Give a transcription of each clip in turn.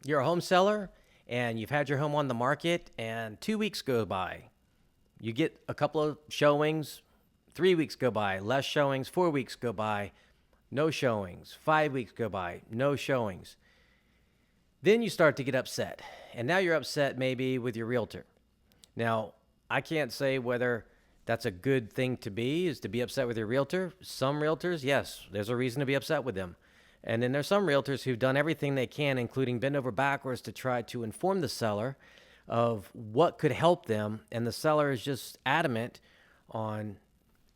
You're a home seller and you've had your home on the market and 2 weeks go by. You get a couple of showings, 3 weeks go by, less showings, 4 weeks go by, no showings, 5 weeks go by, no showings. Then you start to get upset. And now you're upset maybe with your realtor. Now, I can't say whether that's a good thing to be, is to be upset with your realtor. Some realtors, yes, there's a reason to be upset with them. And then there's some realtors who've done everything they can, including bend over backwards to try to inform the seller of what could help them. And the seller is just adamant on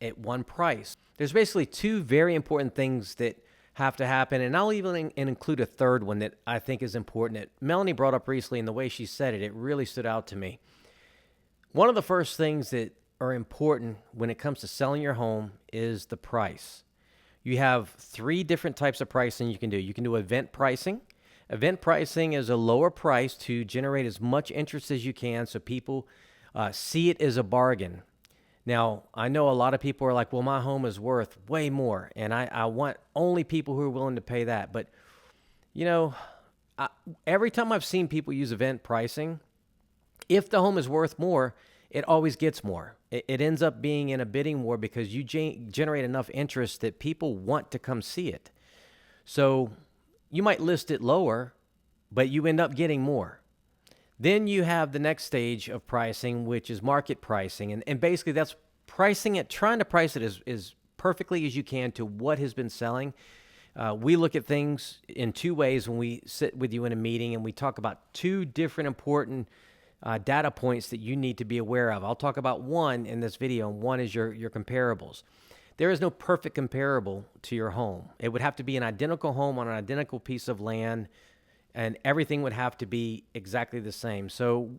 at one price. There's basically two very important things that have to happen. And I'll even include a third one that I think is important that Melanie brought up recently, and the way she said it, it really stood out to me. One of the first things that are important when it comes to selling your home is the price. You have three different types of pricing you can do. You can do event pricing. Event pricing is a lower price to generate as much interest as you can so people see it as a bargain. Now, I know a lot of people are like, well, my home is worth way more, and I want only people who are willing to pay that. But, every time I've seen people use event pricing, if the home is worth more, it always gets more. It ends up being in a bidding war because you generate enough interest that people want to come see it. So you might list it lower, but you end up getting more. Then you have the next stage of pricing, which is market pricing. And basically that's pricing it, trying to price it as perfectly as you can to what has been selling. We look at things in two ways when we sit with you in a meeting, and we talk about two different important data points that you need to be aware of. I'll talk about one in this video, and one is your comparables. There is no perfect comparable to your home. It would have to be an identical home on an identical piece of land, and everything would have to be exactly the same. So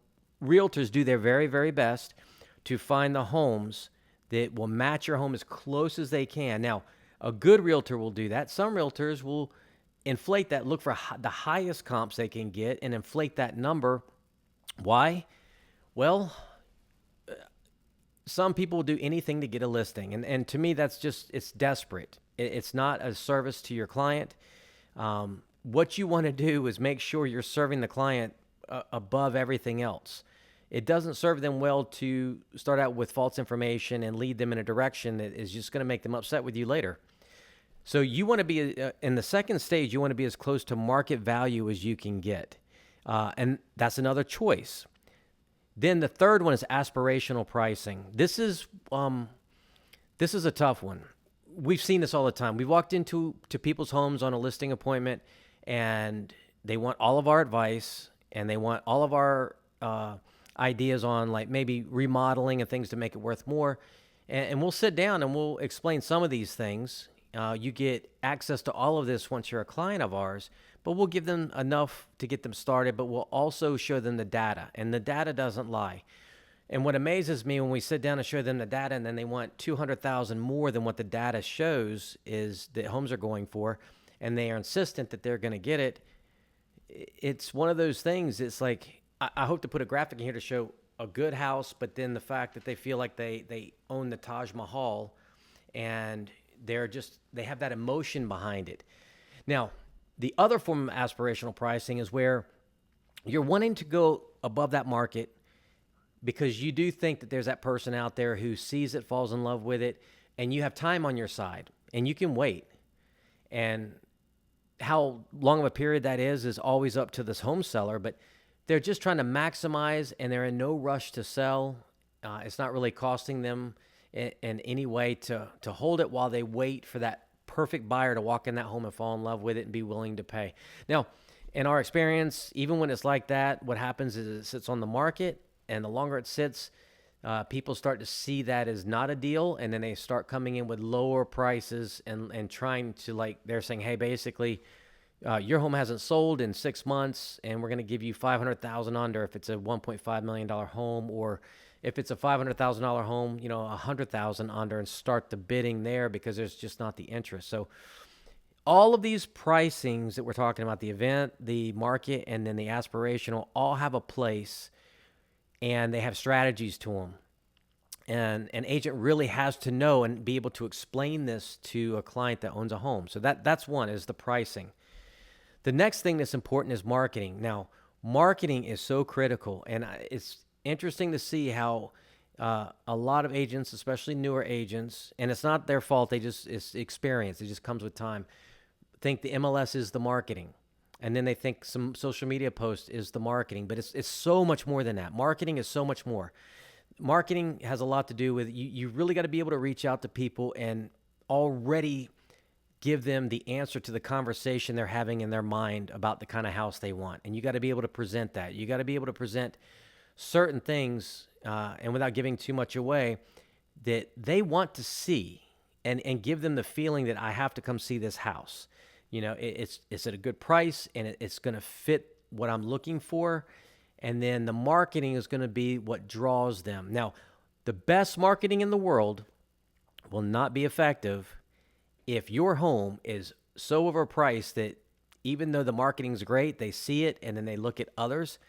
realtors do their very, very best to find the homes that will match your home as close as they can. Now, a good realtor will do that. Some realtors will inflate that, look for the highest comps they can get and inflate that number. Why? Well, some people will do anything to get a listing. And to me, that's just, it's desperate. It's not a service to your client. What you want to do is make sure you're serving the client above everything else. It doesn't serve them well to start out with false information and lead them in a direction that is just going to make them upset with you later. So you want to be, in the second stage, you want to be as close to market value as you can get. And that's another choice. Then the third one is aspirational pricing. This is a tough one. We've seen this all the time. We walked into people's homes on a listing appointment, and they want all of our advice, and they want all of our ideas on like maybe remodeling and things to make it worth more. And we'll sit down and we'll explain some of these things. You get access to all of this once you're a client of ours, but we'll give them enough to get them started, but we'll also show them the data, and the data doesn't lie. And what amazes me when we sit down and show them the data and then they want $200,000 more than what the data shows is that homes are going for, and they are insistent that they're going to get it. It's one of those things. It's like, I hope to put a graphic in here to show a good house, but then the fact that they feel like they own the Taj Mahal, and they have that emotion behind it. Now, the other form of aspirational pricing is where you're wanting to go above that market because you do think that there's that person out there who sees it, falls in love with it, and you have time on your side, and you can wait. And how long of a period that is always up to this home seller, but they're just trying to maximize, and they're in no rush to sell. It's not really costing them in any way to hold it while they wait for that perfect buyer to walk in that home and fall in love with it and be willing to pay. Now, in our experience, even when it's like that, what happens is it sits on the market, and the longer it sits, people start to see that as not a deal, and then they start coming in with lower prices and trying to, they're saying, hey, basically, your home hasn't sold in 6 months, and we're going to give you $500,000 under if it's a $1.5 million home, or if it's a $500,000 home, $100,000 under, and start the bidding there because there's just not the interest. So all of these pricings that we're talking about, the event, the market, and then the aspirational, all have a place, and they have strategies to them. And an agent really has to know and be able to explain this to a client that owns a home. So that's one, is the pricing. The next thing that's important is marketing. Now, marketing is so critical, and it's interesting to see how a lot of agents, especially newer agents, and it's not their fault. It's experience. It just comes with time. Think the MLS is the marketing, and then they think some social media post is the marketing, but it's so much more than that. Marketing is so much more. Marketing has a lot to do with you really got to be able to reach out to people and already give them the answer to the conversation they're having in their mind about the kind of house they want. And you got to be able to present that. You got to be able to present certain things, and without giving too much away, that they want to see, and give them the feeling that I have to come see this house. It's at a good price, and it's going to fit what I'm looking for. And then the marketing is going to be what draws them. Now, the best marketing in the world will not be effective if your home is so overpriced that even though the marketing's great, they see it and then they look at others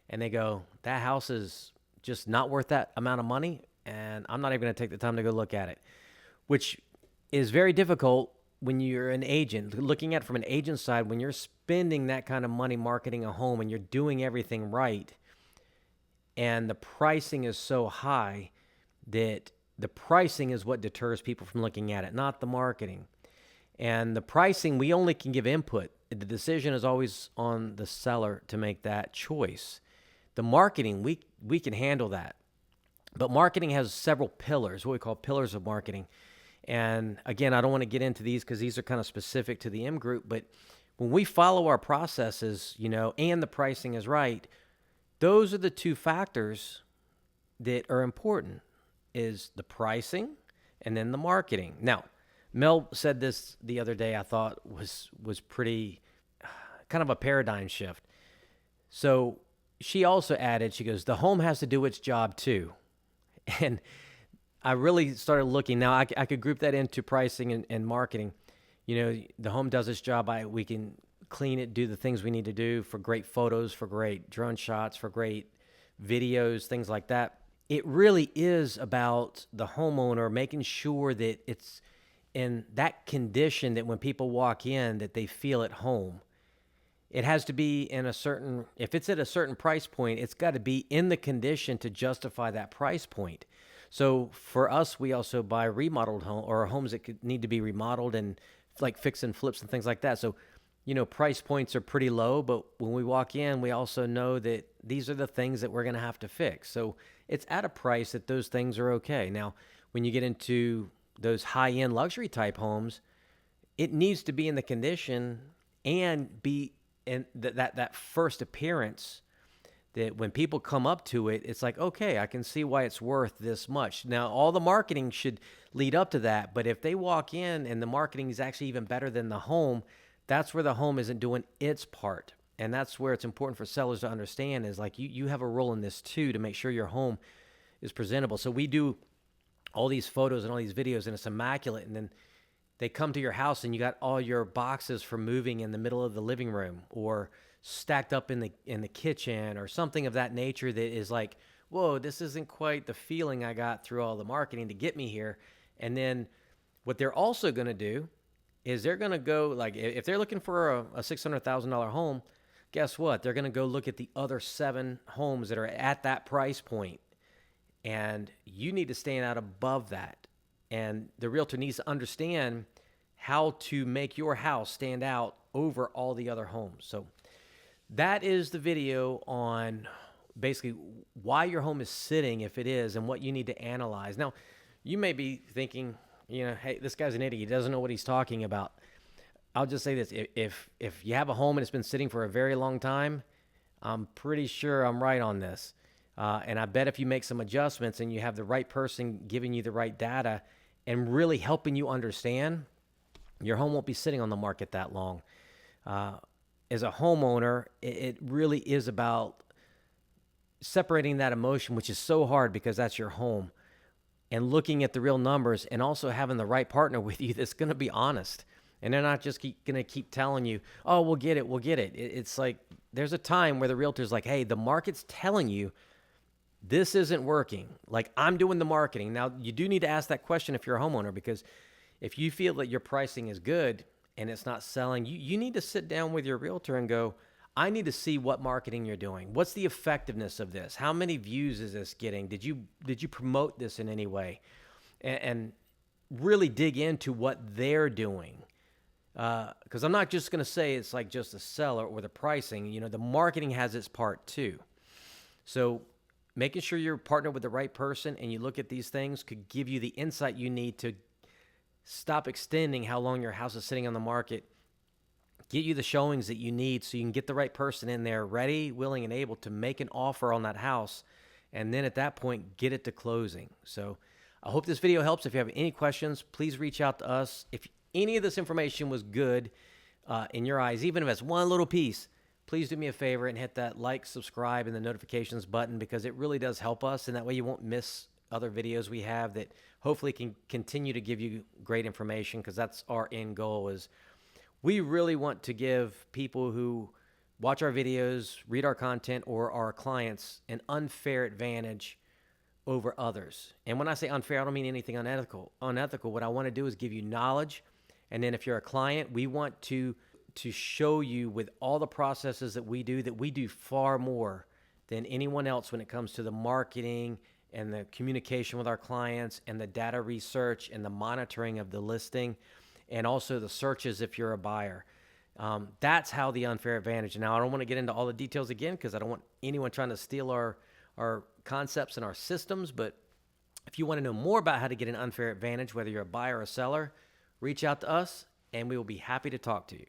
and they go, that house is just not worth that amount of money, and I'm not even going to take the time to go look at it, which is very difficult when you're an agent. Looking at it from an agent side, when you're spending that kind of money marketing a home and you're doing everything right, and the pricing is so high that the pricing is what deters people from looking at it, not the marketing. And the pricing, we only can give input. The decision is always on the seller to make that choice. The marketing, we can handle that. But marketing has several pillars, what we call pillars of marketing. And again, I don't want to get into these because these are kind of specific to the M group. But when we follow our processes, and the pricing is right, those are the two factors that are important, is the pricing and then the marketing. Now, Mel said this the other day, I thought was pretty kind of a paradigm shift. So she also added, she goes, the home has to do its job too. And I really started looking. Now, I could group that into pricing and marketing. The home does its job. We can clean it, do the things we need to do for great photos, for great drone shots, for great videos, things like that. It really is about the homeowner making sure that it's in that condition that when people walk in, that they feel at home. It has to be if it's at a certain price point, it's got to be in the condition to justify that price point. So for us, we also buy remodeled homes that could need to be remodeled and like fix and flips and things like that. So, price points are pretty low, but when we walk in, we also know that these are the things that we're going to have to fix. So it's at a price that those things are okay. Now, when you get into those high-end luxury type homes, it needs to be in the condition and be in that first appearance that when people come up to it, it's like, okay, I can see why it's worth this much. Now, all the marketing should lead up to that, but if they walk in and the marketing is actually even better than the home, that's where the home isn't doing its part. And that's where it's important for sellers to understand is like you have a role in this too, to make sure your home is presentable. So we do all these photos and all these videos and it's immaculate, and then they come to your house and you got all your boxes for moving in the middle of the living room or stacked up in the kitchen or something of that nature that is like, whoa, this isn't quite the feeling I got through all the marketing to get me here. And then what they're also going to do is they're going to go, like, if they're looking for a $600,000 home, guess what? They're going to go look at the other 7 homes that are at that price point. And you need to stand out above that. And the realtor needs to understand how to make your house stand out over all the other homes. So that is the video on basically why your home is sitting, if it is, and what you need to analyze. Now, you may be thinking, hey, this guy's an idiot. He doesn't know what he's talking about. I'll just say this. If you have a home and it's been sitting for a very long time, I'm pretty sure I'm right on this. And I bet if you make some adjustments and you have the right person giving you the right data and really helping you understand, your home won't be sitting on the market that long. As a homeowner, it really is about separating that emotion, which is so hard because that's your home, and looking at the real numbers and also having the right partner with you that's going to be honest. And they're not just going to keep telling you, oh, we'll get it. It's like there's a time where the realtor's like, hey, the market's telling you this isn't working. Like, I'm doing the marketing. Now, you do need to ask that question if you're a homeowner, because if you feel that your pricing is good and it's not selling, you need to sit down with your realtor and go, I need to see what marketing you're doing. What's the effectiveness of this? How many views is this getting? Did you promote this in any way? And really dig into what they're doing. Because I'm not just going to say it's like just the seller or the pricing. The marketing has its part too. So making sure you're partnered with the right person and you look at these things could give you the insight you need to stop extending how long your house is sitting on the market, get you the showings that you need so you can get the right person in there ready, willing, and able to make an offer on that house. And then at that point, get it to closing. So I hope this video helps. If you have any questions, please reach out to us. If any of this information was good in your eyes, even if it's one little piece, please do me a favor and hit that like, subscribe, and the notifications button, because it really does help us. And that way you won't miss other videos we have that hopefully can continue to give you great information, because that's our end goal. Is we really want to give people who watch our videos, read our content, or our clients an unfair advantage over others. And when I say unfair, I don't mean anything unethical. What I want to do is give you knowledge. And then if you're a client, we want to show you with all the processes that we do far more than anyone else when it comes to the marketing and the communication with our clients and the data research and the monitoring of the listing and also the searches if you're a buyer. That's how the unfair advantage. Now, I don't want to get into all the details again because I don't want anyone trying to steal our concepts and our systems. But if you want to know more about how to get an unfair advantage, whether you're a buyer or a seller, reach out to us and we will be happy to talk to you.